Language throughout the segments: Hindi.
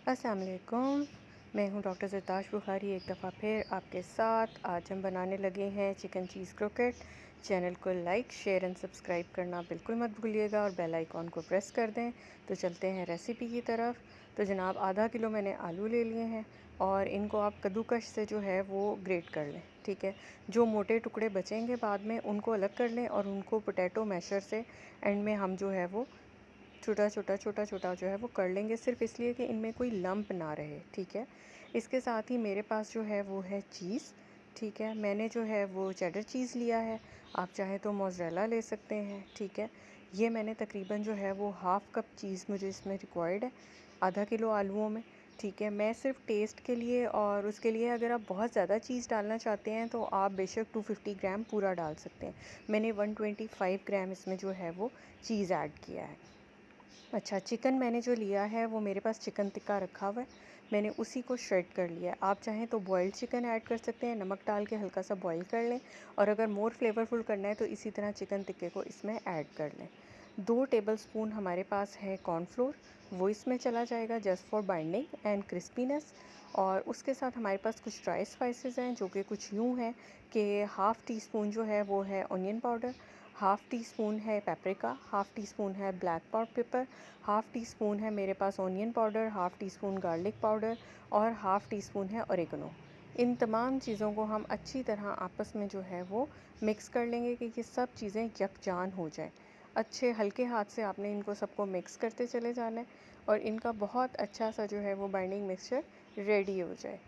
अस्सलाम वालेकुम। मैं हूं डॉक्टर ज़रताश बुखारी एक दफ़ा फिर आपके साथ। आज हम बनाने लगे हैं चिकन चीज़ क्रोकेट। चैनल को लाइक शेयर एंड सब्सक्राइब करना बिल्कुल मत भूलिएगा और बेल आइकॉन को प्रेस कर दें। तो चलते हैं रेसिपी की तरफ। तो जनाब आधा किलो मैंने आलू ले लिए हैं और इनको आप कद्दूकश से जो है वो ग्रेट कर लें। ठीक है, जो मोटे टुकड़े बचेंगे बाद में उनको अलग कर लें और उनको पोटैटो मैशर से एंड में हम जो है वो छोटा छोटा जो है वो कर लेंगे, सिर्फ इसलिए कि इनमें कोई लंप ना रहे। ठीक है, इसके साथ ही मेरे पास जो है वो है चीज़। ठीक है, मैंने जो है वो चेडर चीज़ लिया है, आप चाहें तो मोज़रेला ले सकते हैं। ठीक है, ये मैंने तकरीबन जो है वो हाफ़ कप चीज़ मुझे इसमें रिक्वायर्ड है आधा किलो आलूओं में। ठीक है, मैं सिर्फ टेस्ट के लिए और उसके लिए अगर आप बहुत ज़्यादा चीज़ डालना चाहते हैं तो आप बेशक 250 ग्राम पूरा डाल सकते हैं। मैंने 125 ग्राम इसमें जो है वो चीज़ ऐड किया है। अच्छा, चिकन मैंने जो लिया है वो मेरे पास चिकन टिक्का रखा हुआ है, मैंने उसी को श्रेड कर लिया है। आप चाहें तो बॉइल्ड चिकन ऐड कर सकते हैं, नमक डाल के हल्का सा बॉईल कर लें और अगर मोर फ्लेवरफुल करना है तो इसी तरह चिकन टिक्के को इसमें ऐड कर लें। 2 टेबलस्पून हमारे पास है कॉर्नफ्लोर, वो इसमें चला जाएगा just for binding and crispiness. और उसके साथ हमारे पास कुछ ड्राई स्पाइसेस हैं जो कि कुछ यूँ हैं कि हाफ़ टी स्पून जो है वो है onion powder, half teaspoon है पेपरिका, हाफ़ टी स्पून है black pepper, half teaspoon है मेरे पास onion powder, half teaspoon garlic powder और हाफ़ टी स्पून है ऑरिगेनो। इन तमाम चीज़ों को हम अच्छी तरह आपस में जो है वो मिक्स कर लेंगे कि ये सब चीज़ें यकजान हो जाएं। अच्छे हल्के हाथ से आपने इनको सबको मिक्स करते चले जाना है और इनका बहुत अच्छा सा जो है वो बाइंडिंग मिक्सचर रेडी हो जाए।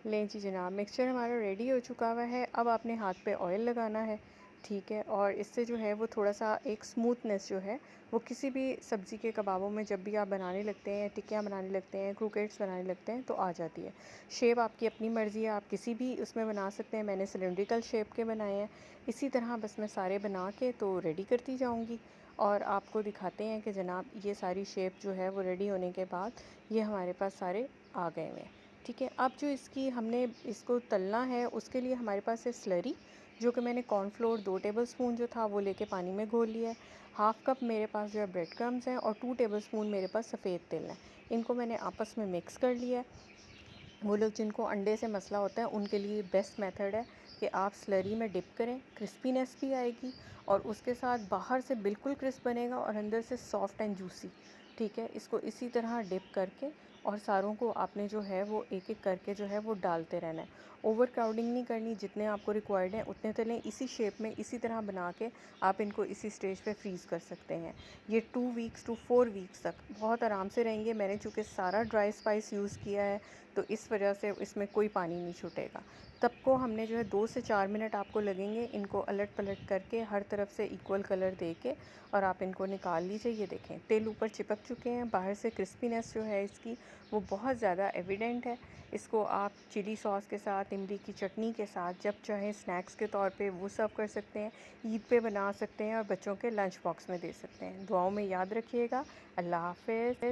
लें जी जनाब, मिक्सचर हमारा रेडी हो चुका हुआ है। अब आपने हाथ पे ऑयल लगाना है। ठीक है, और इससे जो है वो थोड़ा सा एक स्मूथनेस जो है वो किसी भी सब्ज़ी के कबाबों में जब भी आप बनाने लगते हैं, टिक्कियाँ बनाने लगते हैं, क्रोकेट्स बनाने लगते हैं तो आ जाती है। शेप आपकी अपनी मर्ज़ी है, आप किसी भी उसमें बना सकते हैं। मैंने सिलेंड्रिकल शेप के बनाए हैं। इसी तरह बस मैं सारे बना के तो रेडी करती जाऊँगी और आपको दिखाते हैं कि जनाब ये सारी शेप जो है वो रेडी होने के बाद ये हमारे पास सारे आ गए हुए हैं। ठीक है, अब जो इसकी हमने इसको तलना है उसके लिए हमारे पास है स्लरी, जो कि मैंने कॉर्नफ्लोर 2 टेबलस्पून जो था वो लेके पानी में घोल लिया है। हाफ़ कप मेरे पास जो है ब्रेड क्रम्स हैं और 2 टेबलस्पून मेरे पास सफ़ेद तिल है। इनको मैंने आपस में मिक्स कर लिया है। वो लोग जिनको अंडे से मसला होता है उनके लिए बेस्ट मेथड है कि आप स्लरी में डिप करें, क्रिस्पीनेस भी आएगी और उसके साथ बाहर से बिल्कुल क्रिस्प बनेगा और अंदर से सॉफ्ट एंड जूसी। ठीक है, इसको इसी तरह डिप करके और सारों को आपने जो है वो एक एक करके जो है वो डालते रहना है। ओवर क्राउडिंग नहीं करनी, जितने आपको रिक्वायर्ड हैं उतने तलें। इसी शेप में इसी तरह बना के आप इनको इसी स्टेज पे फ्रीज़ कर सकते हैं। ये 2 वीक्स टू 4 वीक्स तक बहुत आराम से रहेंगे। मैंने चूँकि सारा ड्राई स्पाइस यूज़ किया है तो इस वजह से इसमें कोई पानी नहीं छूटेगा। तब को हमने जो है 2 से 4 मिनट आपको लगेंगे इनको अलट पलट करके हर तरफ से इक्वल कलर दे के और आप इनको निकाल लीजिए। ये देखें तेल ऊपर चिपक चुके हैं, बाहर से क्रिस्पीनेस जो है इसकी वो बहुत ज़्यादा एविडेंट है। इसको आप चिली सॉस के साथ, इमली की चटनी के साथ जब चाहें स्नैक्स के तौर पे वो सर्व कर सकते हैं, ईद पे बना सकते हैं और बच्चों के लंच बॉक्स में दे सकते हैं। दुआओं में याद रखिएगा। अल्लाह हाफ़िज़।